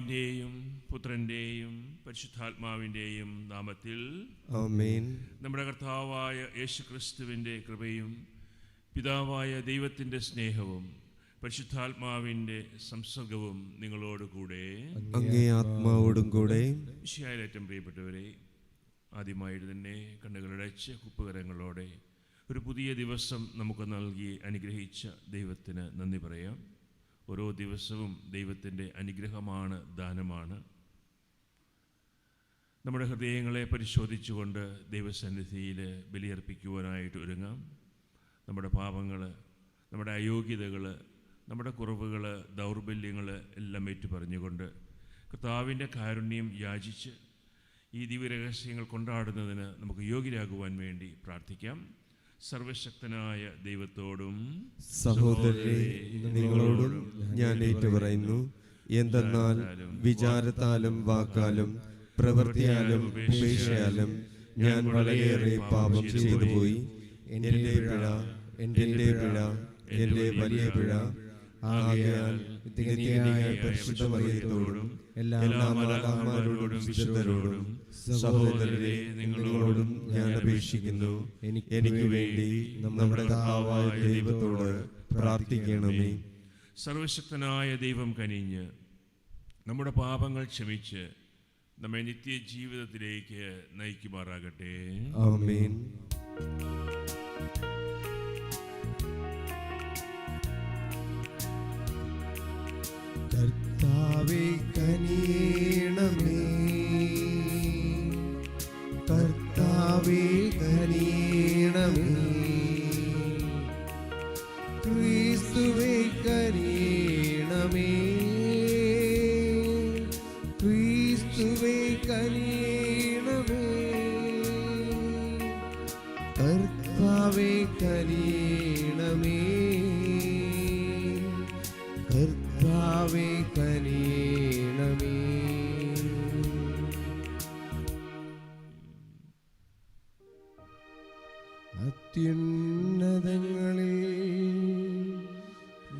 പിതാവിൻ്റെയും പുത്രൻ്റെയും പരിശുദ്ധാത്മാവിൻ്റെയും നാമത്തിൽ ആമേൻ. നമ്മുടെ കർത്താവായ യേശുക്രിസ്തുവിൻ്റെ കൃപയും പിതാവായ ദൈവത്തിൻ്റെ സ്നേഹവും പരിശുദ്ധാത്മാവിൻ്റെ സംസർഗവും നിങ്ങളോടുകൂടെ അങ്ങേ ആത്മാവോടും കൂടെ. വിശിഹായിലേറ്റം പ്രിയപ്പെട്ടവരെ, ആദ്യമായിട്ട് തന്നെ കണ്ണുകളടച്ച് കുപ്പുകരങ്ങളോടെ ഒരു പുതിയ ദിവസം നമുക്ക് നൽകി അനുഗ്രഹിച്ച ദൈവത്തിന് നന്ദി പറയാം. ഓരോ ദിവസവും ദൈവത്തിൻ്റെ അനുഗ്രഹമാണ്, ദാനമാണ്. നമ്മുടെ ഹൃദയങ്ങളെ പരിശോധിച്ചുകൊണ്ട് ദൈവസന്നിധിയിൽ ബലിയർപ്പിക്കുവാനായിട്ട് ഒരുങ്ങാം. നമ്മുടെ പാപങ്ങൾ, നമ്മുടെ അയോഗ്യതകൾ, നമ്മുടെ കുറവുകൾ, ദൗർബല്യങ്ങൾ എല്ലാം ഏറ്റുപറഞ്ഞുകൊണ്ട് കർത്താവിൻ്റെ കാരുണ്യം യാചിച്ച് ഈ ദിവ്യരഹസ്യങ്ങൾ കൊണ്ടാടുന്നതിന് നമുക്ക് യോഗ്യരാകുവാൻ വേണ്ടി പ്രാർത്ഥിക്കാം. സർവശക്തനായ ദൈവത്തോടും സഹോദരരെ, നിങ്ങളോടും ഞാൻ ഏറ്റുപറയുന്നു. എന്തെന്നാൽ വിചാരത്താലും വാക്കാലും പ്രവൃത്തിയാലും ഉപേക്ഷയാലും ഞാൻ വളരെയേറെ പാപം ചെയ്തു പോയി. എൻ്റെ പിഴ, എൻ്റെ വലിയ പിഴ. ആകയാൽ നിത്യനായ പരിശുദ്ധ മറിയത്തോടും എല്ലാ മാലാഖമാരോടും വിശുദ്ധരോടും സഹോദരരെ, നിങ്ങളോടും ഞാൻ അപേക്ഷിക്കുന്നു, എനിക്ക് വേണ്ടി നമ്മുടെ കർത്താവായ ദൈവത്തോട് പ്രാർത്ഥിക്കണമേ. സർവശക്തനായ ദൈവം കനിഞ്ഞ് നമ്മുടെ പാപങ്ങൾ ക്ഷമിച്ച് നമ്മെ നിത്യജീവിതത്തിലേക്ക് നയിക്കുമാറാകട്ടെ. ആമേൻ. കർത്താവേ കനിയണമേ, കർത്താവേ കനിയണമേ, ക്രിസ്തുവേ കനിയണമേ, ക്രിസ്തുവേ കനിയണമേ, കർത്താവേ കനിയണമേ, കർത്താവേ കനിയണമേ. അത്യുന്നതങ്ങളിൽ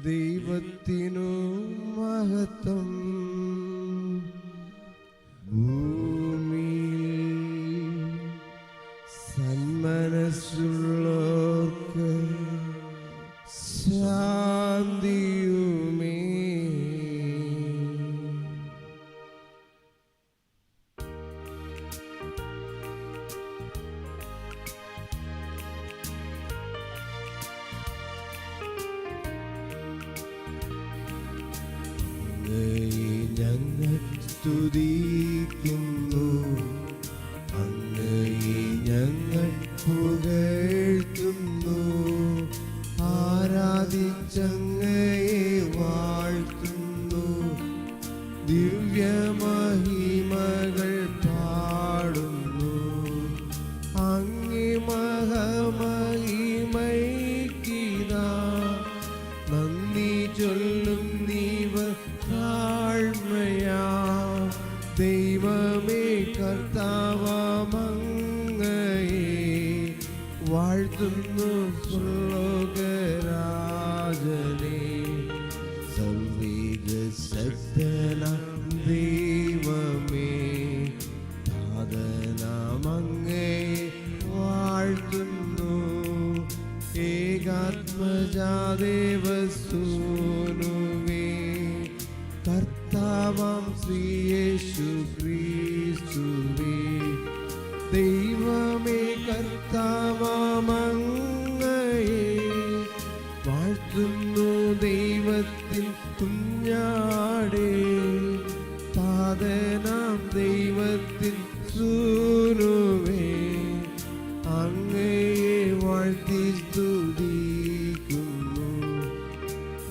ദൈവത്തിനു മഹത്വം, ഭൂമിയിൽ സന്മനസ്സുള്ളോർക്ക് ശാന്തിയുമേ. ഞങ്ങൾ സ്തുതിക്കുന്നു, അങ്ങയെ ഞങ്ങൾ പുകഴ്ത്തുന്നു, ആരാധിച്ചങ്ങയെ വാഴ്ത്തുന്നു, ദിവ്യമഹിമകൾ പാടുന്നു. അങ്ങേ മഹാമഹിമയ്ക്കിതാ നന്ദി ചൊല്ലും നീവർ താഴ്മയാ. ദൈവമേ കർത്താവമങ്ങയെ വാഴ്ത്തുന്നു, സ്വർഗ്ഗരാജനേ. സർവ്വശക്തനാം ദൈവമേ, താതനാമങ്ങയെ വാഴ്ത്തുന്നു, ഏകാത്മജാദേവസൂനുവേ, കർത്താവാം ശ്രീയേശു ക്രിസ്തുവേ. ദൈവമേ കർത്താവമങ്ങയെ വാഴ്ത്തുന്നു, ദൈവത്തിൻ കുഞ്ഞാടേ, താതനാം ദൈവത്തിൻ സൂനുവേ, അങ്ങയെ വാഴ്ത്തി സ്തുതിക്കുന്നു.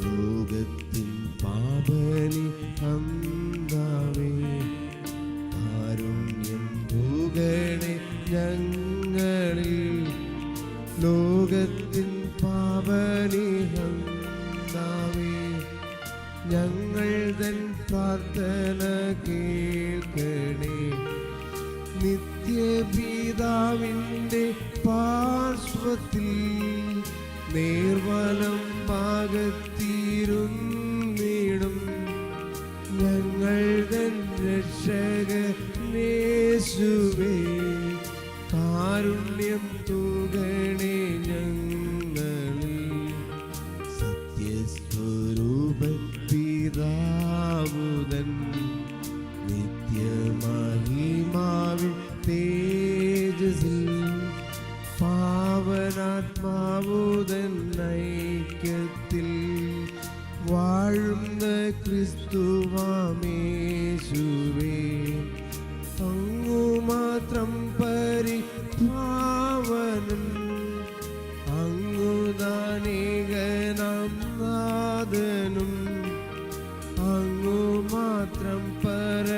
ലോകത്തിൻ പാപനി അന്താവേ, കാരുണ്യം പൂകണേ ഞങ്ങളിൽ. ലോകത്തിൻ പാപനി അന്താവേ, ഞങ്ങൾ തൻ പ്രാർത്ഥന കേൾക്കണേ. നിത്യപിതാവിൻ്റെ പാർശ്വത്തിൽ നേർവലം ഭാഗത്തിരുന്നിടും ഞങ്ങൾ ഞങ്ങൾ തൻ രക്ഷകനേശുവേ കാരുണ്യം തൂകണേ ഞങ്ങളിൽ. സത്യസ്വരൂപൻ പിതാവുതൻ നിത്യമഹിമാവിൻ തേജസ്സിൽ പാവനാത്മാവുതൻ ഐക്യത്തിൽ വാഴുന്ന ക്രിസ്തുവാമേശുവേ അങ്ങു മാത്രം പരിപാവനൻ അങ്ങുദാനേകനാം നാഥനും അങ്ങു മാത്രം പരമോന്നതൻ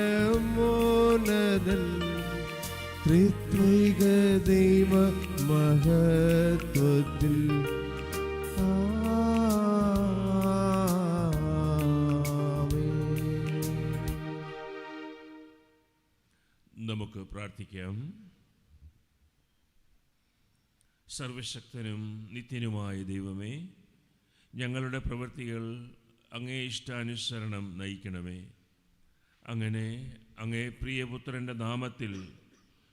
ത്രിത്വൈക ദൈവ മഹത്വത്തിൽ. നമുക്ക് പ്രാർത്ഥിക്കാം. സർവശക്തനും നിത്യനുമായ ദൈവമേ, ഞങ്ങളുടെ പ്രവൃത്തികൾ അങ്ങേ ഇഷ്ടാനുസരണം നയിക്കണമേ. അങ്ങനെ അങ്ങേ പ്രിയപുത്രൻ്റെ നാമത്തിൽ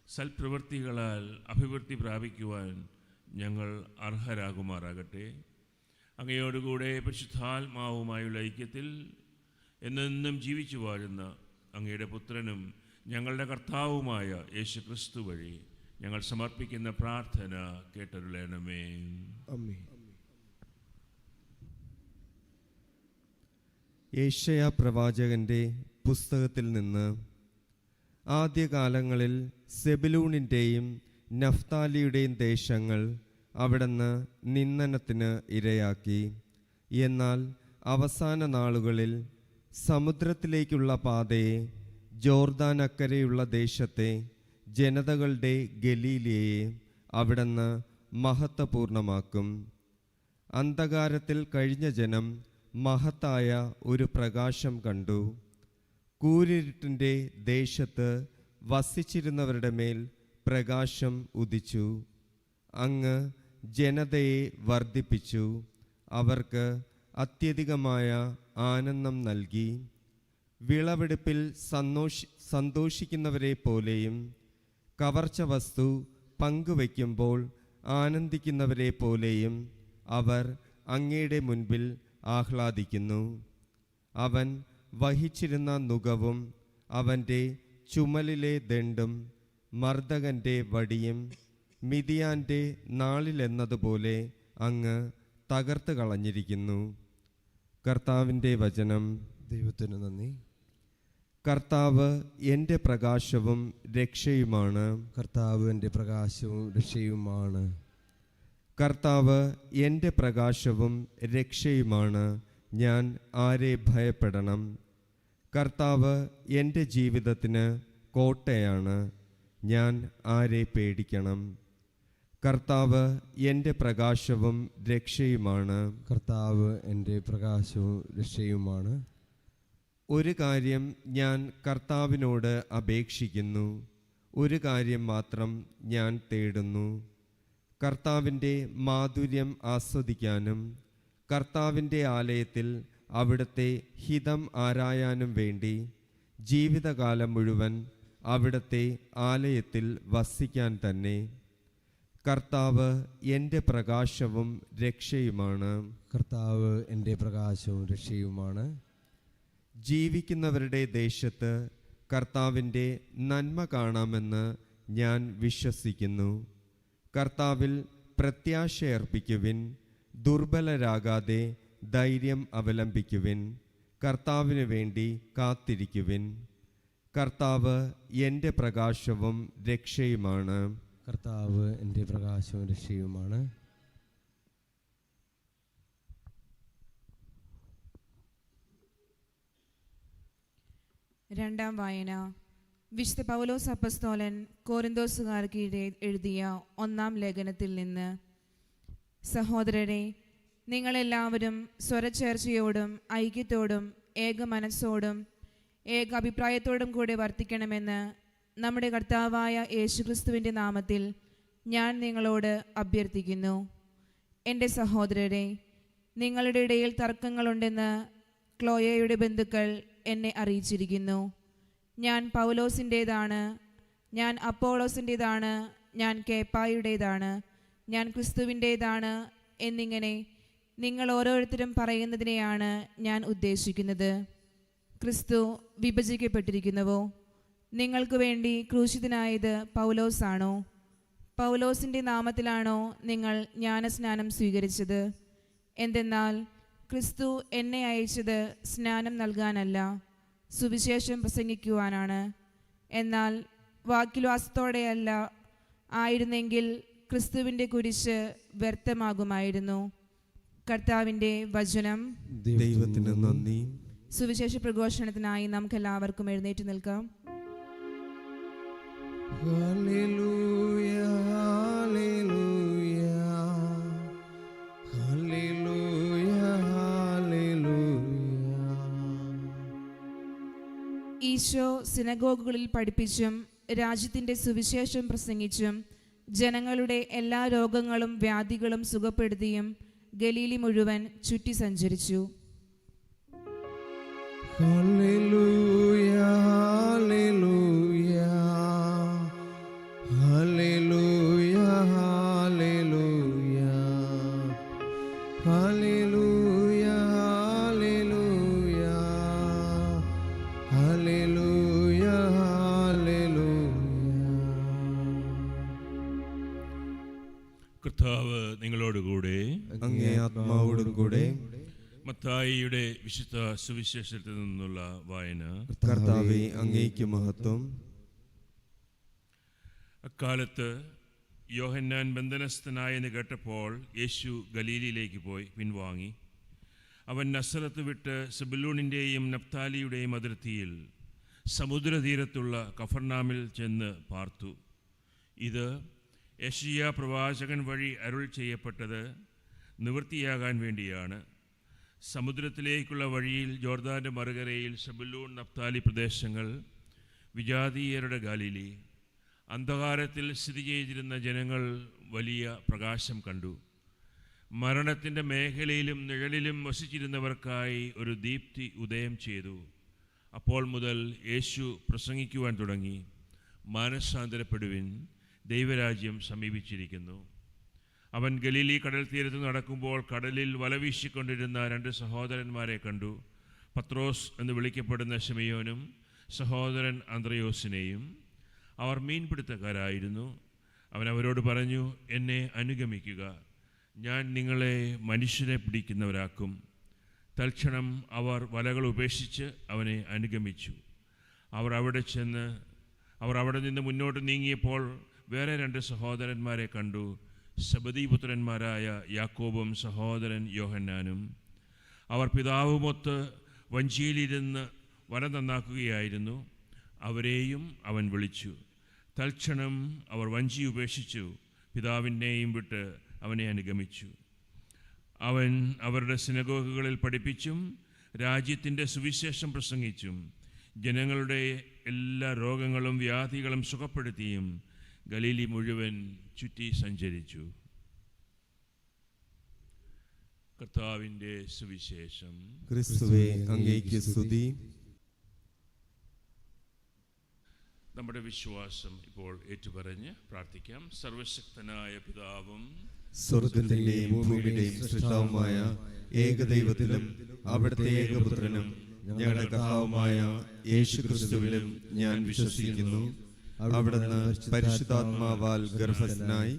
സൽപ്രവൃത്തികളാൽ അഭിവൃദ്ധി പ്രാപിക്കുവാൻ ഞങ്ങൾ അർഹരാകുമാറാകട്ടെ. അങ്ങയോടുകൂടെ പരിശുദ്ധാത്മാവുമായുള്ള ഐക്യത്തിൽ എന്നെന്നും ജീവിച്ചു വാഴുന്ന അങ്ങയുടെ പുത്രനും ഞങ്ങളുടെ കർത്താവുമായ യേശു ക്രിസ്തു വഴി ഞങ്ങൾ സമർപ്പിക്കുന്ന പ്രാർത്ഥന കേട്ടരുളണമേ. ആമേൻ. യേശയ്യാ പ്രവാചകന്റെ പുസ്തകത്തിൽ നിന്ന്. ആദ്യകാലങ്ങളിൽ സെബുലൂണിൻ്റെയും നഫ്താലിയുടെയും ദേശങ്ങൾ അവിടുന്ന് നിന്ദനത്തിന് ഇരയാക്കി. എന്നാൽ അവസാന നാളുകളിൽ സമുദ്രത്തിലേക്കുള്ള പാതയെ, ജോർദാൻ അക്കരെയുള്ള ദേശത്തെ, ജനതകളുടെ ഗലീലയെ അവിടുന്ന് മഹത്വപൂർണമാക്കും. അന്ധകാരത്തിൽ കഴിഞ്ഞ ജനം മഹത്തായ ഒരു പ്രകാശം കണ്ടു. കൂരിരുട്ടിൻ്റെ ദേശത്ത് വസിച്ചിരുന്നവരുടെ മേൽ പ്രകാശം ഉദിച്ചു. അങ്ങ് ജനതയെ വർദ്ധിപ്പിച്ചു, അവർക്ക് അത്യധികമായ ആനന്ദം നൽകി. വിളവെടുപ്പിൽ സന്തോഷിക്കുന്നവരെ പോലെയും കവർച്ച വസ്തു പങ്കുവയ്ക്കുമ്പോൾ ആനന്ദിക്കുന്നവരെ പോലെയും അവർ അങ്ങയുടെ മുൻപിൽ ആഹ്ലാദിക്കുന്നു. അവൻ വഹിച്ചിരുന്ന നുകവും അവൻ്റെ ചുമലിലെ ദണ്ഡും മർദ്ദകൻ്റെ വടിയും മിതിയാൻ്റെ നാളിലെന്നതുപോലെ അങ്ങ് തകർത്ത് കളഞ്ഞിരിക്കുന്നു. കർത്താവിൻ്റെ വചനം. ദൈവത്തിന് നന്ദി. കർത്താവ് എൻ്റെ പ്രകാശവും രക്ഷയുമാണ്. കർത്താവ് എൻ്റെ പ്രകാശവും രക്ഷയുമാണ്. കർത്താവ് എൻ്റെ പ്രകാശവും രക്ഷയുമാണ്, ഞാൻ ആരെ ഭയപ്പെടണം? കർത്താവ് എൻ്റെ ജീവിതത്തിന് കോട്ടയാണ്, ഞാൻ ആരെ പേടിക്കണം? കർത്താവ് എൻ്റെ പ്രകാശവും രക്ഷയുമാണ്. കർത്താവ് എൻ്റെ പ്രകാശവും രക്ഷയുമാണ്. ഒരു കാര്യം ഞാൻ കർത്താവിനോട് അപേക്ഷിക്കുന്നു, ഒരു കാര്യം മാത്രം ഞാൻ തേടുന്നു. കർത്താവിൻ്റെ മാധുര്യം ആസ്വദിക്കാനും കർത്താവിൻ്റെ ആലയത്തിൽ അവിടുത്തെ ഹിതം ആരായാനും വേണ്ടി ജീവിതകാലം മുഴുവൻ അവിടുത്തെ ആലയത്തിൽ വസിക്കാൻ തന്നെ. കർത്താവ് എൻ്റെ പ്രകാശവും രക്ഷയുമാണ്. കർത്താവ് എൻ്റെ പ്രകാശവും രക്ഷയുമാണ്. ജീവിക്കുന്നവരുടെ ദേശത്ത് കർത്താവിൻ്റെ നന്മ കാണാമെന്ന് ഞാൻ വിശ്വസിക്കുന്നു. കർത്താവിൽ പ്രത്യാശയർപ്പിക്കുവിൻ, ദുർബലരാകാതെ ധൈര്യം അവലംബിക്കുവിൻ, കർത്താവിന് വേണ്ടി കാത്തിരിക്കുവിൻ. കർത്താവ് എൻ്റെ പ്രകാശവും രക്ഷയുമാണ്. കർത്താവ് എൻ്റെ പ്രകാശവും രക്ഷയുമാണ്. രണ്ടാം വായന. വിശുദ്ധ പൗലോസ് അപ്പസ്തോലൻ കോരിന്തോസുകാർക്ക് എഴുതിയ ഒന്നാം ലേഖനത്തിൽ നിന്ന്. സഹോദരരെ, നിങ്ങളെല്ലാവരും സ്വരച്ചേർച്ചയോടും ഐക്യത്തോടും ഏക മനസ്സോടും ഏക അഭിപ്രായത്തോടും കൂടെ വർത്തിക്കണമെന്ന് നമ്മുടെ കർത്താവായ യേശുക്രിസ്തുവിൻ്റെ നാമത്തിൽ ഞാൻ നിങ്ങളോട് അഭ്യർത്ഥിക്കുന്നു. എൻ്റെ സഹോദരരെ, നിങ്ങളുടെ ഇടയിൽ തർക്കങ്ങളുണ്ടെന്ന് ക്ലോയയുടെ ബന്ധുക്കൾ എന്നെ അറിയിച്ചിരിക്കുന്നു. ഞാൻ പൗലോസിൻ്റേതാണ്, ഞാൻ അപ്പോളോസിൻ്റേതാണ്, ഞാൻ കേപ്പായുടേതാണ്, ഞാൻ ക്രിസ്തുവിൻ്റേതാണ് എന്നിങ്ങനെ നിങ്ങൾ ഓരോരുത്തരും പറയുന്നതിനെയാണ് ഞാൻ ഉദ്ദേശിക്കുന്നത്. ക്രിസ്തു വിഭജിക്കപ്പെട്ടിരിക്കുന്നുവോ? നിങ്ങൾക്ക് വേണ്ടി ക്രൂശിതനായത് പൗലോസാണോ? പൗലോസിൻ്റെ നാമത്തിലാണോ നിങ്ങൾ ജ്ഞാനസ്നാനം സ്വീകരിച്ചത്? എന്തെന്നാൽ ക്രിസ്തു എന്നെ അയച്ചത് സ്നാനം നൽകാനല്ല, സുവിശേഷം പ്രസംഗിക്കുവാനാണ്. എന്നാൽ വാക്യവാസത്തോടെയല്ല, ആയിരുന്നെങ്കിൽ ക്രിസ്തുവിൻ്റെ കുരിശ് വ്യർത്ഥമാകുമായിരുന്നു. കർത്താവിൻ്റെ വചനം. ദൈവത്തിന് നന്ദി. സുവിശേഷ പ്രഘോഷണത്തിനായി നമുക്ക് എല്ലാവർക്കും എഴുന്നേറ്റ് നിൽക്കാം. Hallelujah, hallelujah, hallelujah, hallelujah. ഈശോ സിനഗോഗുകളിൽ പഠിപ്പിച്ചും രാജ്യത്തിൻ്റെ സുവിശേഷം പ്രസംഗിച്ചും ജനങ്ങളുടെ എല്ലാ രോഗങ്ങളും വ്യാധികളും സുഖപ്പെടുത്തിയും ഗലീലി മുഴുവൻ ചുറ്റി സഞ്ചരിച്ചു. Hallelujah, hallelujah, hallelujah, hallelujah, hallelujah, hallelujah, hallelujah, hallelujah. കർത്താവ് നിങ്ങളോടുകൂടെ. അങ്ങേ ആത്മാവോടും കൂടെ. മത്തായിയുടെ വിശുദ്ധ സുവിശേഷത്തിൽ നിന്നുള്ള വായന. കർത്താവേ, അങ്ങേക്ക് മഹത്വം. അക്കാലത്ത് യോഹന്നാൻ ബന്ധനസ്ഥനായെന്ന് കേട്ടപ്പോൾ യേശു ഗലീലയിലേക്ക് പോയി പിൻവാങ്ങി. അവൻ നസറത്ത് വിട്ട് സെബൂലൂണിൻ്റെയും നഫ്താലിയുടെയും അതിർത്തിയിൽ സമുദ്രതീരത്തുള്ള കഫർനാമിൽ ചെന്ന് പാർത്തു. ഇത് യെശയ്യാ പ്രവാചകൻ വഴി അരുൾ ചെയ്യപ്പെട്ടത് നിവൃത്തിയാകാൻ വേണ്ടിയാണ്. സമുദ്രത്തിലേക്കുള്ള വഴിയിൽ ജോർദാൻ്റെ മറുകരയിൽ സെബൂലൂൺ നഫ്താലി പ്രദേശങ്ങൾ, വിജാതീയരുടെ ഗാലിലി. അന്ധകാരത്തിൽ സ്ഥിതി ചെയ്തിരുന്ന ജനങ്ങൾ വലിയ പ്രകാശം കണ്ടു. മരണത്തിൻ്റെ മേഖലയിലും നിഴലിലും വസിച്ചിരുന്നവർക്കായി ഒരു ദീപ്തി ഉദയം ചെയ്തു. അപ്പോൾ മുതൽ യേശു പ്രസംഗിക്കുവാൻ തുടങ്ങി, മാനസാന്തരപ്പെടുവിൻ, ദൈവരാജ്യം സമീപിച്ചിരിക്കുന്നു. അവൻ ഗലീലി കടൽ തീരത്ത് നടക്കുമ്പോൾ കടലിൽ വലവീശിക്കൊണ്ടിരുന്ന 2 സഹോദരന്മാരെ കണ്ടു. പത്രോസ് എന്ന് വിളിക്കപ്പെടുന്ന ശിമയോനും സഹോദരൻ അന്ത്രയോസിനെയും. അവർ മീൻപിടുത്തക്കാരായിരുന്നു. അവൻ അവരോട് പറഞ്ഞു, എന്നെ അനുഗമിക്കുക, ഞാൻ നിങ്ങളെ മനുഷ്യരെ പിടിക്കുന്നവരാക്കും. തൽക്ഷണം അവർ വലകൾ ഉപേക്ഷിച്ച് അവനെ അനുഗമിച്ചു. അവർ അവിടെ നിന്ന് മുന്നോട്ട് നീങ്ങിയപ്പോൾ വേറെ 2 സഹോദരന്മാരെ കണ്ടു, സെബദീപുത്രന്മാരായ യാക്കോബും സഹോദരൻ യോഹന്നാനും. അവർ പിതാവുമൊത്ത് വഞ്ചിയിലിരുന്ന് വല നന്നാക്കുകയായിരുന്നു. അവരെയും അവൻ വിളിച്ചു. തൽക്ഷണം അവർ വഞ്ചി ഉപേക്ഷിച്ചു, പിതാവിനെയും വിട്ട് അവനെ അനുഗമിച്ചു. അവൻ അവരുടെ സിനഗോഗുകളിൽ പഠിപ്പിച്ചും രാജ്യത്തിൻ്റെ സുവിശേഷം പ്രസംഗിച്ചും ജനങ്ങളുടെ എല്ലാ രോഗങ്ങളും വ്യാധികളും സുഖപ്പെടുത്തിയും ഗലീലി മുഴുവൻ ചുറ്റി സഞ്ചരിച്ചു. കർത്താവിൻ്റെ സുവിശേഷം. ക്രിസ്തുവേ, അങ്ങേക്ക് സ്തുതി. നമ്മുടെ വിശ്വാസം ഇപ്പോൾ ഏറ്റുപറഞ്ഞ് പ്രാർത്ഥിക്കാം. സർവശക്തനായ പിതാവും സ്വർഗത്തിന്റെയും ഭൂമിയുടെയും സൃഷ്ടാവുമായ ഏകദൈവത്തിലും അവിടുത്തെ ഏകപുത്രനും ഞങ്ങളുടെ കർത്താവുമായ യേശുക്രിസ്തുവിലും ഞാൻ വിശ്വസിക്കുന്നു. അവിടുന്ന് പരിശുദ്ധാത്മാവാൽ ഗർഭസ്ഥനായി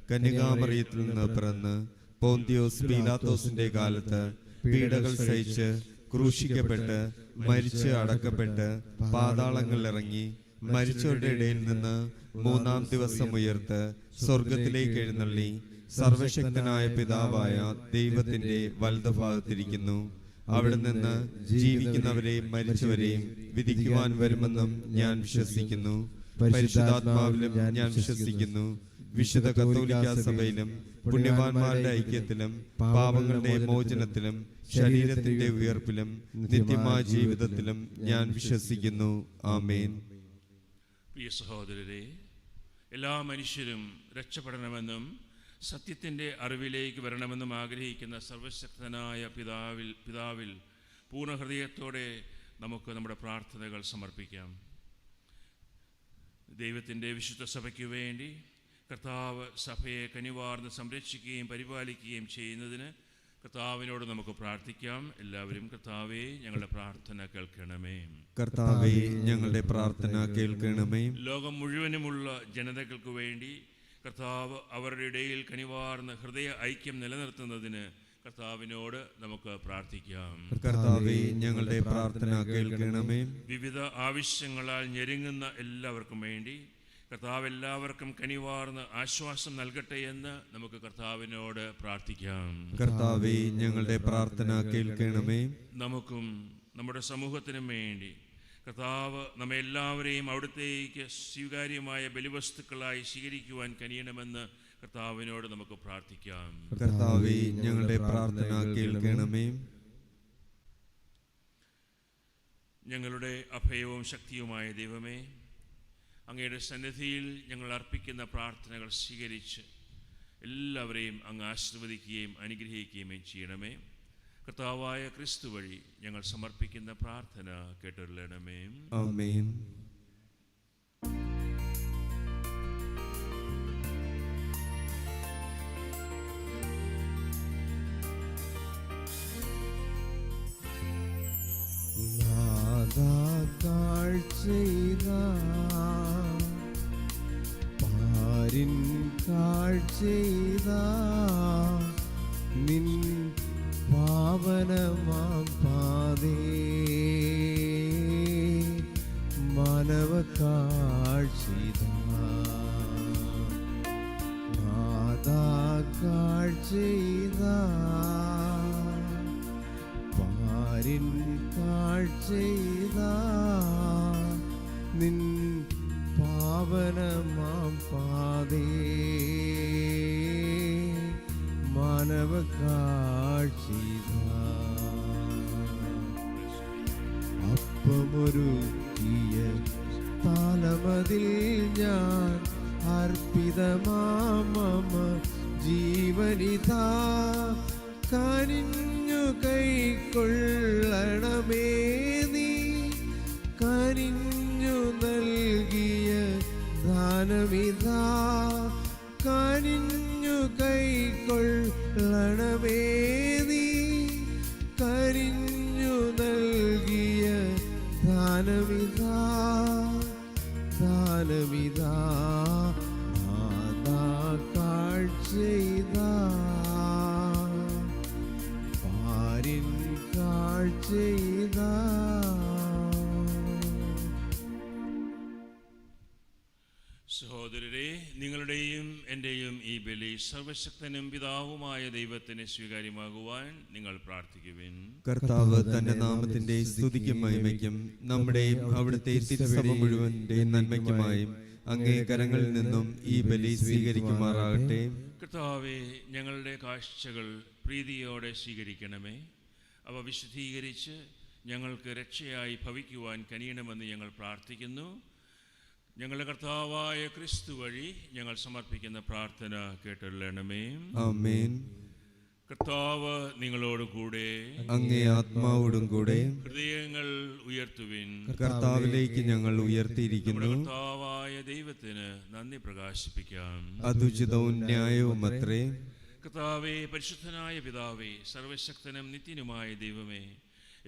കന്യകാമറിയത്തിൽ നിന്ന് പിറന്ന് പോന്തിയോസ് പീലാത്തോസിന്റെ കാലത്ത് പീഡകൾ സഹിച്ച് ക്രൂശിക്കപ്പെട്ട് മരിച്ച് അടക്കപ്പെട്ട് പാതാളങ്ങളിൽ ഇറങ്ങി മരിച്ചവരുടെ ഇടയിൽ നിന്ന് 3-ാം ദിവസം ഉയർത്ത് സ്വർഗത്തിലേക്ക് എഴുന്നള്ളി സർവശക്തനായ പിതാവായ ദൈവത്തിന്റെ വലതുഭാഗത്തിരിക്കുന്നു. അവിടെ നിന്ന് ജീവിക്കുന്നവരെയും മരിച്ചവരെയും വിധിക്കുവാൻ വരുമെന്നും ഞാൻ വിശ്വസിക്കുന്നു. പരിശുദ്ധാത്മാവിലും ഞാൻ വിശ്വസിക്കുന്നു. വിശുദ്ധ കത്തോലിക്കാ സഭയിലും പുണ്യവാന്മാരുടെ ഐക്യത്തിലും പാപങ്ങളുടെ മോചനത്തിലും ശരീരത്തിന്റെ ഉയർപ്പിലും നിത്യമായ ജീവിതത്തിലും ഞാൻ വിശ്വസിക്കുന്നു. ആമേൻ. പ്രിയ സഹോദരരെ, എല്ലാ മനുഷ്യരും രക്ഷപ്പെടണമെന്നും സത്യത്തിൻ്റെ അറിവിലേക്ക് വരണമെന്നും ആഗ്രഹിക്കുന്ന സർവശക്തനായ പിതാവിൽ പൂർണ്ണഹൃദയത്തോടെ നമുക്ക് നമ്മുടെ പ്രാർത്ഥനകൾ സമർപ്പിക്കാം. ദൈവത്തിൻ്റെ വിശുദ്ധ സഭയ്ക്ക് വേണ്ടി കർത്താവ് സഭയെ കനിവാർന്ന് സംരക്ഷിക്കുകയും പരിപാലിക്കുകയും ചെയ്യുന്നതിന് കർത്താവിനോട് നമുക്ക് പ്രാർത്ഥിക്കാം. എല്ലാവരും കർത്താവേ, ഞങ്ങളുടെ പ്രാർത്ഥന കേൾക്കണമേ. കർത്താവേ, ഞങ്ങളുടെ പ്രാർത്ഥന കേൾക്കണമേ. ലോകം മുഴുവനുമുള്ള ജനതകൾക്ക് വേണ്ടി കർത്താവ് അവരുടെ ഇടയിൽ കനിവാർന്ന് ഹൃദയ ഐക്യം നിലനിർത്തുന്നതിന് കർത്താവിനോട് നമുക്ക് പ്രാർത്ഥിക്കാം. കർത്താവേ, ഞങ്ങളുടെ പ്രാർത്ഥന കേൾക്കണമേ. വിവിധ ആവശ്യങ്ങളാൽ ഞെരുങ്ങുന്ന എല്ലാവർക്കും വേണ്ടി കർത്താവ് എല്ലാവർക്കും കനിവാർന്ന് ആശ്വാസം നൽകട്ടെ എന്ന് നമുക്ക് കർത്താവിനോട് പ്രാർത്ഥിക്കാം. കർത്താവേ, ഞങ്ങളുടെ പ്രാർത്ഥന കേൾക്കണമേ. നമുക്കും നമ്മുടെ സമൂഹത്തിനും വേണ്ടി കർത്താവ് നമ്മെ എല്ലാവരെയും അവിടുത്തേക്ക് സ്വീകാര്യമായ ബലിവസ്തുക്കളായി സ്വീകരിക്കുവാൻ കനിയണമെന്ന് കർത്താവിനോട് നമുക്ക് പ്രാർത്ഥിക്കാം. കർത്താവേ, ഞങ്ങളുടെ പ്രാർത്ഥന കേൾക്കണമേ. ഞങ്ങളുടെ അഭയവും ശക്തിയുമായ ദൈവമേ, അങ്ങയുടെ സന്നിധിയിൽ ഞങ്ങൾ അർപ്പിക്കുന്ന പ്രാർത്ഥനകൾ സ്വീകരിച്ച് എല്ലാവരെയും അങ്ങ് ആശീർവദിക്കുകയും അനുഗ്രഹിക്കുകയും ചെയ്യണമേ. കർത്താവായ ക്രിസ്തു വഴി ഞങ്ങൾ സമർപ്പിക്കുന്ന പ്രാർത്ഥന കേട്ടരുളണമേ. ആമേൻ. കാഴ്ചയിതാ പാരിൻ കാഴ്ചയിതാ നിൻ പാവനമാം പാതേ മാനവ കാഴ്ചയിതാ നാദാ കാഴ്ചയിതാ പാരിൻ കാഴ്ചയിതാ നിൻ പാവനമാം പാതേ മാനവ കാഴ്ചയിതാ അപ്പമൊരുക്കിയ താലമതിൽ ഞാൻ അർപ്പിതമാമ ജീവനിതാ കനിഞ്ഞു കൈക്കൊള്ളണമേ നീ കനിഞ്ഞു നൽകിയ ദാനമിതാ കനിഞ്ഞു കൈക്കൊള്ളണമേ നീ കനിഞ്ഞു നൽകിയ ദാനമിതാ ദാനമിതാ നാദാ കാഴ്ചയിതാ പാരിൻ കാഴ്ചയിതാ. സഹോദരരെ, നിങ്ങളുടെയും എൻ്റെയും ഈ ബലി സർവശക്തനും പിതാവുമായ ദൈവത്തിന് സ്വീകാര്യമാകുവാൻ നിങ്ങൾ പ്രാർത്ഥിക്കുവിൻ. കർത്താവ് തന്റെ നാമത്തിന്റെ സ്തുതിക്കും മഹിമയ്ക്കും നമ്മുടെയും അവിടുത്തെ തിരുസഭ മുഴുവന്റെ നന്മയ്ക്കുമായും അങ്ങേ കരങ്ങളിൽ നിന്നും ഈ ബലി സ്വീകരിക്കുമാറാകട്ടെ. കർത്താവേ, ഞങ്ങളുടെ കാഴ്ചകൾ പ്രീതിയോടെ സ്വീകരിക്കണമേ. അവ വിശുദ്ധീകരിച്ച് ഞങ്ങൾക്ക് രക്ഷയായി ഭവിക്കുവാൻ കനിയണമെന്ന് ഞങ്ങൾ പ്രാർത്ഥിക്കുന്നു. ഞങ്ങളുടെ കർത്താവായ ക്രിസ്തു വഴി ഞങ്ങൾ സമർപ്പിക്കുന്ന പ്രാർത്ഥന കേട്ടരുളണമേ. ആമേൻ. കർത്താവ് നിങ്ങളോട് കൂടെ, അങ്ങേ ആത്മാവോടും കൂടെ. ഹൃദയങ്ങൾ ഉയർത്തുവിൻ. കർത്താവിലേക്ക് ഞങ്ങൾ ഉയർത്തിയിരിക്കുന്നു. കർത്താവായ ദൈവത്തിന് നന്ദി പ്രകാശിപ്പിക്കാം. അതുചിതവും ന്യായവും അത്രേ. കർത്താവേ, പരിശുദ്ധനായ പിതാവേ, സർവശക്തനും നിത്യനുമായ ദൈവമേ,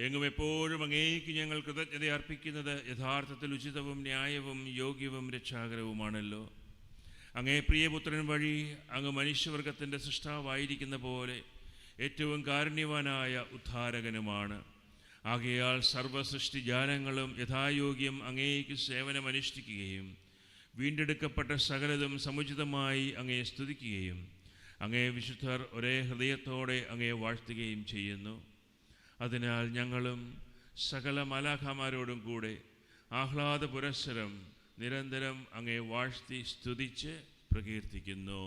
എങ്ങും എപ്പോഴും അങ്ങേക്ക് ഞങ്ങൾ കൃതജ്ഞത അർപ്പിക്കുന്നത് യഥാർത്ഥത്തിൽ ഉചിതവും ന്യായവും യോഗ്യവും രക്ഷാകരവുമാണല്ലോ. അങ്ങേ പ്രിയപുത്രൻ വഴി അങ്ങ് മനുഷ്യവർഗത്തിൻ്റെ സൃഷ്ടാവായിരിക്കുന്ന പോലെ ഏറ്റവും കാരുണ്യവാനായ ഉദ്ധാരകനുമാണ്. ആകയാൽ സർവസൃഷ്ടിജാലങ്ങളും യഥായോഗ്യം അങ്ങേക്ക് സേവനമനുഷ്ഠിക്കുകയും വീണ്ടെടുക്കപ്പെട്ട സകലതും സമുചിതമായി അങ്ങയെ സ്തുതിക്കുകയും അങ്ങേ വിശുദ്ധർ ഒരേ ഹൃദയത്തോടെ അങ്ങയെ വാഴ്ത്തുകയും ചെയ്യുന്നു. അതിനാൽ ഞങ്ങളും സകല മാലാഖമാരോടും കൂടെ ആഹ്ലാദ പുരസ്സരം നിരന്തരം അങ്ങേ വാഴ്ത്തി സ്തുതിച്ച് പ്രകീർത്തിക്കുന്നു.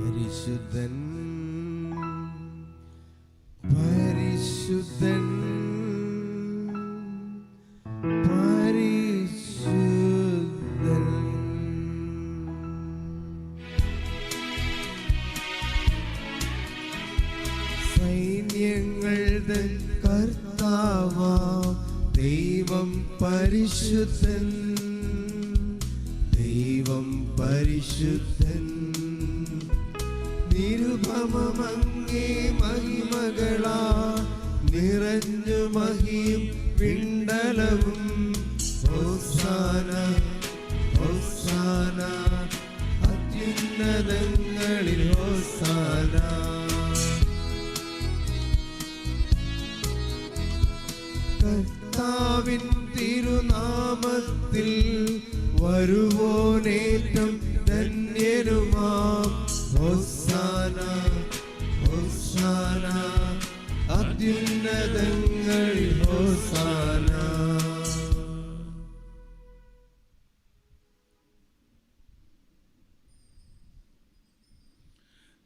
പരിശുദ്ധൻ പരിശുദ്ധൻ പരിശുദ്ധൻ സൈന്യങ്ങളുടെ കർത്താവാ പരിശുദ്ധൻ, ദൈവം പരിശുദ്ധൻ. നിരുപമമങ്ങേ മഹിമകളാ നിറഞ്ഞു മഹിയും പിണ്ടലവും. ഹോസാന ഹോസാന അത്യുന്നതങ്ങളിൽ ഹോസാന. കർത്താവിൻ തിരുനാമത്തിൽ വരുവോനേറ്റം ധന്യനുമാം. ഹോസാന ഹോസാന അത്യുന്നതങ്ങളിൽ ഹോസാന.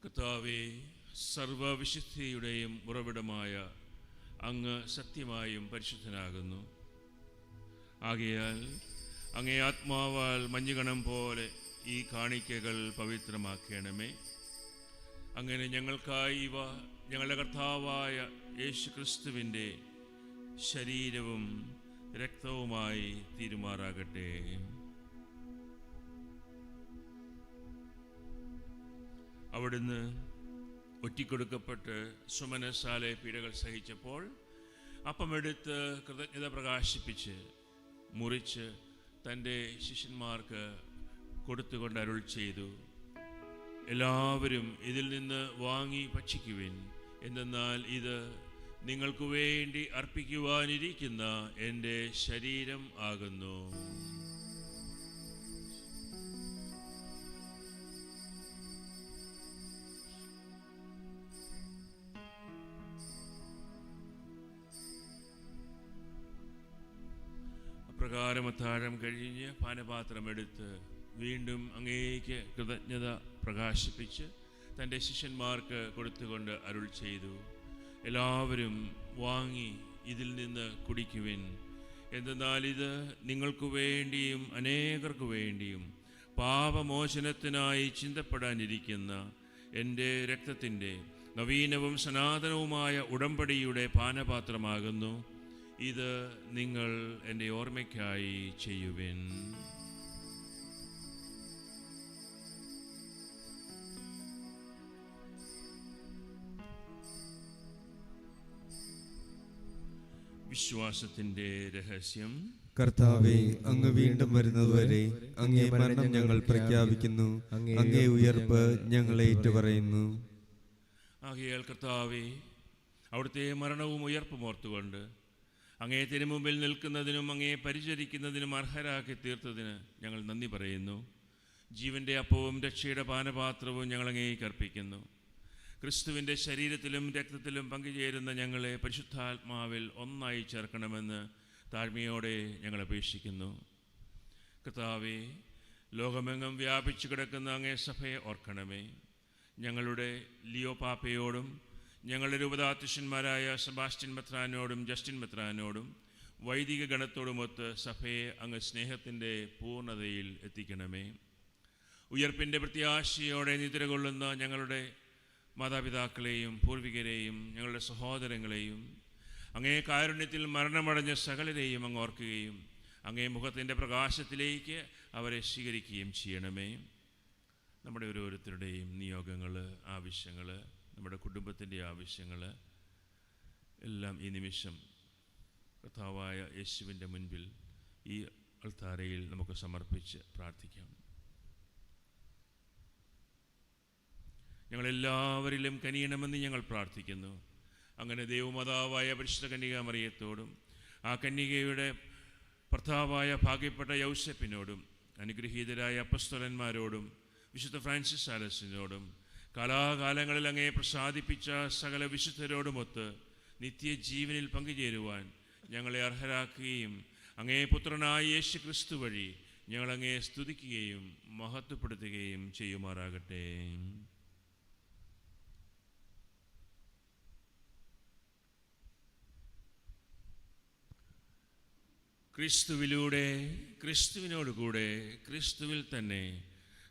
കർത്താവേ, സർവവിശുദ്ധിയുടെയും ഉറവിടമായ അങ്ങ് സത്യമായും പരിശുദ്ധനാകുന്നു. ആകയാൽ അങ്ങേ ആത്മാവാൽ മഞ്ഞുകണം പോലെ ഈ കാണിക്കകൾ പവിത്രമാക്കണമേ. അങ്ങനെ ഞങ്ങൾക്കായി ഇവ ഞങ്ങളുടെ കർത്താവായ യേശു ക്രിസ്തുവിൻ്റെ ശരീരവും രക്തവുമായി തീരുമാറാകട്ടെ. അവിടുന്ന് ഒറ്റിക്കൊടുക്കപ്പെട്ട് സുമനസാലെ പീഡകൾ സഹിച്ചപ്പോൾ അപ്പമെടുത്ത് കൃതജ്ഞത പ്രകാശിപ്പിച്ച് മുറിച്ച് തൻ്റെ ശിഷ്യന്മാർക്ക് കൊടുത്തുകൊണ്ട് അരുൾ ചെയ്തു, എല്ലാവരും ഇതിൽ നിന്ന് വാങ്ങി ഭക്ഷിക്കുവിൻ. എന്തെന്നാൽ ഇത് നിങ്ങൾക്ക് വേണ്ടി അർപ്പിക്കുവാനിരിക്കുന്ന എൻ്റെ ശരീരം ആകുന്നു. അപ്രകാരം അത്താഴം കഴിഞ്ഞ് പാനപാത്രമെടുത്ത് വീണ്ടും അങ്ങേക്ക് കൃതജ്ഞത പ്രകാശിപ്പിച്ച് തൻ്റെ ശിഷ്യന്മാർക്ക് കൊടുത്തുകൊണ്ട് അരുൾ ചെയ്തു, എല്ലാവരും വാങ്ങി ഇതിൽ നിന്ന് കുടിക്കുവിൻ. എന്തെന്നാൽ ഇത് നിങ്ങൾക്ക് വേണ്ടിയും അനേകർക്കു വേണ്ടിയും പാപമോചനത്തിനായി ചിന്തപ്പെടാനിരിക്കുന്ന എൻ്റെ രക്തത്തിൻ്റെ നവീനവും സനാതനവുമായ ഉടമ്പടിയുടെ പാനപാത്രമാകുന്നു. ഇത് നിങ്ങൾ എൻ്റെ ഓർമ്മയ്ക്കായി ചെയ്യുവിൻ. വിശ്വാസത്തിൻ്റെ രഹസ്യം. കർത്താവേ, അങ്ങ് വീണ്ടും വരുന്നതുവരെ അങ്ങേ മരണം ഞങ്ങൾ പ്രഖ്യാപിക്കുന്നു, അങ്ങേ ഉയർപ്പ് ഞങ്ങൾ ഏറ്റുപറയുന്നു. ആകയാൽ കർത്താവേ, അവിടുത്തെ മരണവും ഉയർപ്പും ഓർത്തുകൊണ്ട് അങ്ങേ തിരുമുമ്പിൽ നിൽക്കുന്നതിനും അങ്ങേ പരിചരിക്കുന്നതിനും അർഹരാക്കി തീർത്തതിന് ഞങ്ങൾ നന്ദി പറയുന്നു. ജീവൻ്റെ അപ്പവും രക്ഷയുടെ പാനപാത്രവും ഞങ്ങൾ അങ്ങേക്ക് അർപ്പിക്കുന്നു. ക്രിസ്തുവിൻ്റെ ശരീരത്തിലും രക്തത്തിലും പങ്കുചേരുന്ന ഞങ്ങളെ പരിശുദ്ധാത്മാവിൽ ഒന്നായി ചേർക്കണമെന്ന് താഴ്മയോടെ ഞങ്ങൾ അപേക്ഷിക്കുന്നു. കർത്താവേ, ലോകമെങ്ങും വ്യാപിച്ചു കിടക്കുന്ന അങ്ങേ സഭയെ ഓർക്കണമേ. ഞങ്ങളുടെ ലിയോ പാപ്പയോടും ഞങ്ങളുടെ രൂപതാധ്യക്ഷന്മാരായ സെബാസ്റ്റ്യൻ മെത്രാനോടും ജസ്റ്റിൻ മെത്രാനോടും വൈദിക ഗണത്തോടുമൊത്ത് സഭയെ അങ്ങ് സ്നേഹത്തിൻ്റെ പൂർണ്ണതയിൽ എത്തിക്കണമേ. ഉയർപ്പിൻ്റെ പ്രത്യാശയോടെ നിദ്ര കൊള്ളുന്ന ഞങ്ങളുടെ മാതാപിതാക്കളെയും പൂർവികരെയും ഞങ്ങളുടെ സഹോദരങ്ങളെയും അങ്ങേ കാരുണ്യത്തിൽ മരണമടഞ്ഞ സകലരെയും അങ്ങ് ഓർക്കുകയും അങ്ങേ മുഖത്തിൻ്റെ പ്രകാശത്തിലേക്ക് അവരെ സ്വീകരിക്കുകയും ചെയ്യണമേ. നമ്മുടെ ഓരോരുത്തരുടെയും നിയോഗങ്ങൾ, ആവശ്യങ്ങൾ, നമ്മുടെ കുടുംബത്തിൻ്റെ ആവശ്യങ്ങൾ എല്ലാം ഈ നിമിഷം കർത്താവായ യേശുവിൻ്റെ മുൻപിൽ ഈ അൾത്താരയിൽ നമുക്ക് സമർപ്പിച്ച് പ്രാർത്ഥിക്കാം. ഞങ്ങളെല്ലാവരിലും കനിയണമെന്ന് ഞങ്ങൾ പ്രാർത്ഥിക്കുന്നു. അങ്ങനെ ദൈവമാതാവായ പരിശുദ്ധ കന്യക മറിയത്തോടും ആ കന്യകയുടെ ഭർത്താവായ ഭാഗ്യപ്പെട്ട യൗസേപ്പിനോടും അനുഗ്രഹീതരായ അപ്പസ്തലന്മാരോടും വിശുദ്ധ ഫ്രാൻസിസ് സാലസിനോടും കാലാകാലങ്ങളിൽ അങ്ങേ പ്രസാദിപ്പിച്ച സകല വിശുദ്ധരോടുമൊത്ത് നിത്യജീവനിൽ പങ്കുചേരുവാൻ ഞങ്ങളെ അർഹരാക്കുകയും അങ്ങേ പുത്രനായ യേശു ക്രിസ്തു വഴി ഞങ്ങളങ്ങേ സ്തുതിക്കുകയും മഹത്വപ്പെടുത്തുകയും ചെയ്യുമാറാകട്ടെ. ക്രിസ്തുവിലൂടെ, ക്രിസ്തുവിനോടുകൂടെ, ക്രിസ്തുവിൽ തന്നെ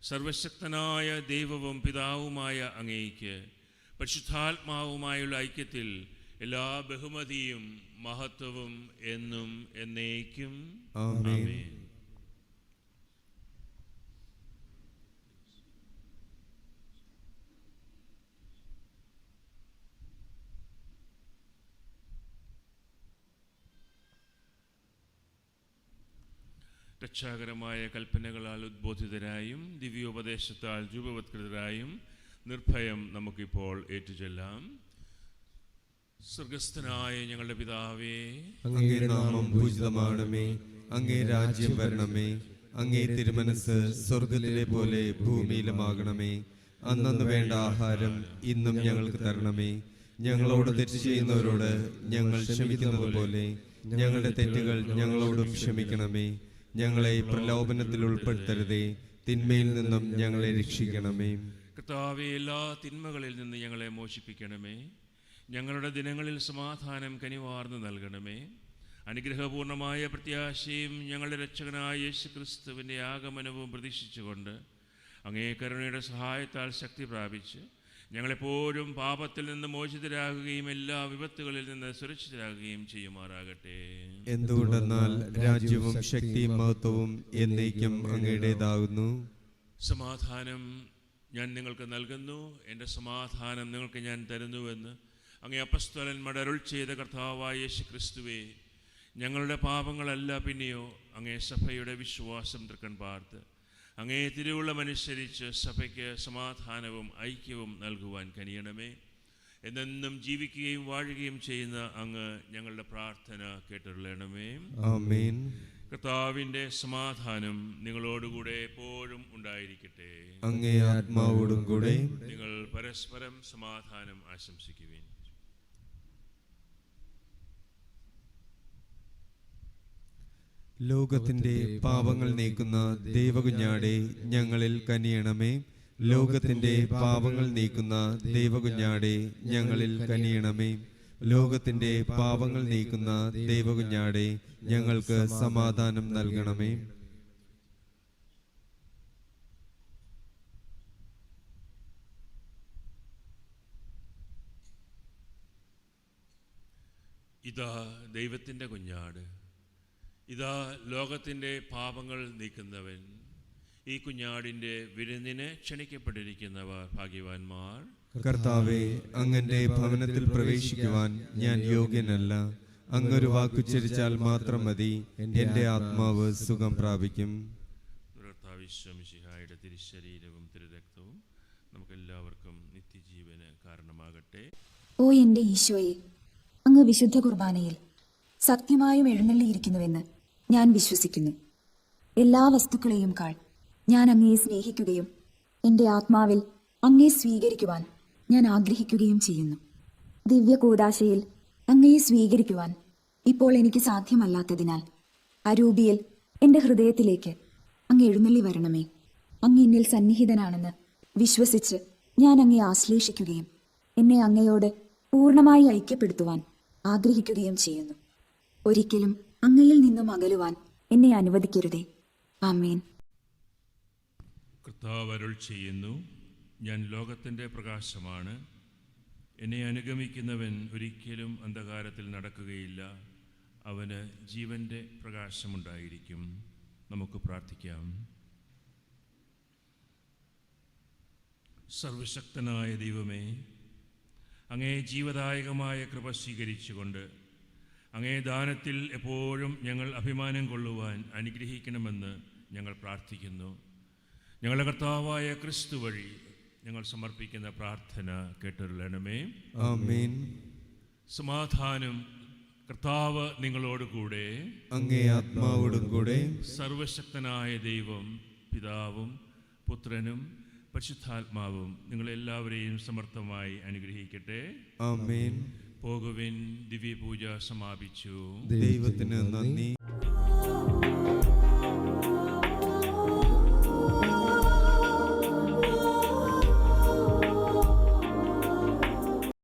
സർവശക്തനായ ദൈവവും പിതാവുമായ അങ്ങേയ്ക്ക് പരിശുദ്ധാത്മാവുമായുള്ള ഐക്യത്തിൽ എല്ലാ ബഹുമതിയും മഹത്വവും എന്നും എന്നേക്കും ആമേൻ. ആമേൻ. രക്ഷാകരമായ കൽപ്പനകളാൽ ഉദ്ബോധിതരായും ദിവ്യോപദേശത്താൽ രൂപവത്കൃതരായും നിർഭയം നമുക്കിപ്പോൾ ഏറ്റുചൊല്ലാം. സ്വർഗസ്ഥനായ ഞങ്ങളുടെ പിതാവേ, അങ്ങേ നാമം പൂജിതമാണമേ. അങ്ങേ രാജ്യം വരണമേ. അങ്ങേ തിരുമനസ് സ്വർഗത്തിലെ പോലെ ഭൂമിയിലുമാകണമേ. അന്നന്ന് വേണ്ട ആഹാരം ഇന്നും ഞങ്ങൾക്ക് തരണമേ. ഞങ്ങളോട് തെറ്റ് ചെയ്യുന്നവരോട് ഞങ്ങൾ ക്ഷമിക്കുന്നത് പോലെ ഞങ്ങളുടെ തെറ്റുകൾ ഞങ്ങളോടും ക്ഷമിക്കണമേ. ഞങ്ങളെ പ്രലോഭനത്തിൽ ഉൾപ്പെടുത്തരുതേ, തിന്മയിൽ നിന്നും ഞങ്ങളെ രക്ഷിക്കണമേ. കർത്താവേ, എല്ലാ തിന്മകളിൽ നിന്ന് ഞങ്ങളെ മോചിപ്പിക്കണമേ. ഞങ്ങളുടെ ദിനങ്ങളിൽ സമാധാനം കനിവാർന്ന് നൽകണമേ. അനുഗ്രഹപൂർണമായ പ്രത്യാശയും ഞങ്ങളുടെ രക്ഷകനായ യേശുക്രിസ്തുവിൻ്റെ ആഗമനവും പ്രതീക്ഷിച്ചുകൊണ്ട് അങ്ങേ കരുണയുടെ സഹായത്താൽ ശക്തി പ്രാപിച്ച് ഞങ്ങളെപ്പോഴും പാപത്തിൽ നിന്ന് മോചിതരാകുകയും എല്ലാ വിപത്തുകളിൽ നിന്ന് സുരക്ഷിതരാകുകയും ചെയ്യുമാറാകട്ടെ. എന്തുകൊണ്ടെന്നാൽ രാജ്യവും ശക്തിയും മഹത്വവും എന്നേക്കും അങ്ങയുടേതാകുന്നു. സമാധാനം ഞാൻ നിങ്ങൾക്ക് നൽകുന്നു, എൻ്റെ സമാധാനം നിങ്ങൾക്ക് ഞാൻ തരുന്നുവെന്ന് അങ്ങേ അപ്പസ്തലന്മാർ അരുൾ ചെയ്ത കർത്താവായ യേശുക്രിസ്തുവേ, ഞങ്ങളുടെ പാപങ്ങളല്ല പിന്നെയോ അങ്ങേ സഭയുടെ വിശ്വാസം തൃക്കൺ പാർത്ത് അങ്ങേ തിരുവുള്ളമനുസരിച്ച് സഭയ്ക്ക് സമാധാനവും ഐക്യവും നൽകുവാൻ കനിയണമേ. എന്നെന്നും ജീവിക്കുകയും വാഴുകയും ചെയ്യുന്ന അങ്ങ് ഞങ്ങളുടെ പ്രാർത്ഥന കേട്ടരുളണമേ. ആമേൻ. കർത്താവിൻ്റെ സമാധാനം നിങ്ങളോടുകൂടെ എപ്പോഴും ഉണ്ടായിരിക്കട്ടെ. അങ്ങേ ആത്മാവോടും കൂടെ. നിങ്ങൾ പരസ്പരം സമാധാനം ആശംസിക്കുവിൻ. ലോകത്തിന്റെ പാപങ്ങൾ നീക്കുന്ന ദൈവകുഞ്ഞാടെ ഞങ്ങളിൽ കനിയണമേ. ലോകത്തിന്റെ പാപങ്ങൾ നീക്കുന്ന ദൈവകുഞ്ഞാടെ ഞങ്ങളിൽ കനിയണമേ. ലോകത്തിന്റെ പാപങ്ങൾ നീക്കുന്ന ദൈവകുഞ്ഞാടെ ഞങ്ങൾക്ക് സമാധാനം നൽകണമേ. ഇതാ ദൈവത്തിൻ്റെ കുഞ്ഞാട്, ഇതാ ലോകത്തിൻ്റെ പാപങ്ങൾ നീക്കുന്നവൻ. ഈ കുഞ്ഞാടിൻ്റെ വിരുന്നിന് ക്ഷണിക്കപ്പെട്ടിരിക്കുന്നവർ ഭാഗ്യവാന്മാർ. കർത്താവേ, അങ്ങന്റെ ഭവനത്തിൽ പ്രവേശിക്കുവാൻ ഞാൻ യോഗ്യനല്ല. അങ്ങൊരു വാക്കുച്ചരിച്ചാൽ മാത്രം മതി, എന്റെ ആത്മാവ് സുഖം പ്രാപിക്കും. കർത്താവിശ്വമിശിഹായുടെ തിരുശരീരവും തിരുരക്തവും നമുക്കെല്ലാവർക്കും നിത്യജീവന് കാരണമാകട്ടെ. ഓ എൻ്റെ ഈശോയെ, അങ്ങ് വിശുദ്ധ കുർബാനയിൽ സത്യമായും എഴുന്നള്ളിയിരിക്കുന്നുവെന്ന് ഞാൻ വിശ്വസിക്കുന്നു. എല്ലാ വസ്തുക്കളെയും കാൾ ഞാൻ അങ്ങയെ സ്നേഹിക്കുകയും എൻ്റെ ആത്മാവിൽ അങ്ങയെ സ്വീകരിക്കുവാൻ ഞാൻ ആഗ്രഹിക്കുകയും ചെയ്യുന്നു. ദിവ്യ കൂദാശയിൽ അങ്ങയെ സ്വീകരിക്കുവാൻ ഇപ്പോൾ എനിക്ക് സാധ്യമല്ലാത്തതിനാൽ അരൂപിയിൽ എൻ്റെ ഹൃദയത്തിലേക്ക് അങ്ങ് എഴുന്നള്ളി വരണമേ. അങ്ങ് എന്നിൽ സന്നിഹിതനാണെന്ന് വിശ്വസിച്ച് ഞാൻ അങ്ങയെ ആശ്ലേഷിക്കുകയും എന്നെ അങ്ങയോട് പൂർണ്ണമായി ഐക്യപ്പെടുത്തുവാൻ ആഗ്രഹിക്കുകയും ചെയ്യുന്നു. ഒരിക്കലും അങ്ങയിൽ നിന്നും അകലുവാൻ എന്നെ അനുവദിക്കരുതേ. ആമേൻ. കർത്താവ് അരുൾ ചെയ്യുന്നു, ഞാൻ ലോകത്തിൻ്റെ പ്രകാശമാണ്. എന്നെ അനുഗമിക്കുന്നവൻ ഒരിക്കലും അന്ധകാരത്തിൽ നടക്കുകയില്ല, അവന് ജീവൻ്റെ പ്രകാശമുണ്ടായിരിക്കും. നമുക്ക് പ്രാർത്ഥിക്കാം. സർവശക്തനായ ദൈവമേ, അങ്ങേ ജീവദായകമായ കൃപ സ്വീകരിച്ചുകൊണ്ട് അങ്ങേ ദാനത്തിൽ എപ്പോഴും ഞങ്ങൾ അഭിമാനം കൊള്ളുവാൻ അനുഗ്രഹിക്കണമെന്ന് ഞങ്ങൾ പ്രാർത്ഥിക്കുന്നു. ഞങ്ങളുടെ കർത്താവായ ക്രിസ്തു വഴി ഞങ്ങൾ സമർപ്പിക്കുന്ന പ്രാർത്ഥന കേട്ടരുളണമേ. ആമേൻ. സമാധാനം കർത്താവ് നിങ്ങളോട് കൂടെ, അങ്ങേ ആത്മാവോടും കൂടെ. സർവശക്തനായ ദൈവം പിതാവും പുത്രനും പരിശുദ്ധാത്മാവും നിങ്ങളെല്ലാവരെയും സമർത്ഥമായി അനുഗ്രഹിക്കട്ടെ. ആമേൻ. പോകുവിൻ, ദിവ്യപൂജ സമാപിച്ചു. ദൈവത്തിന് നന്ദി.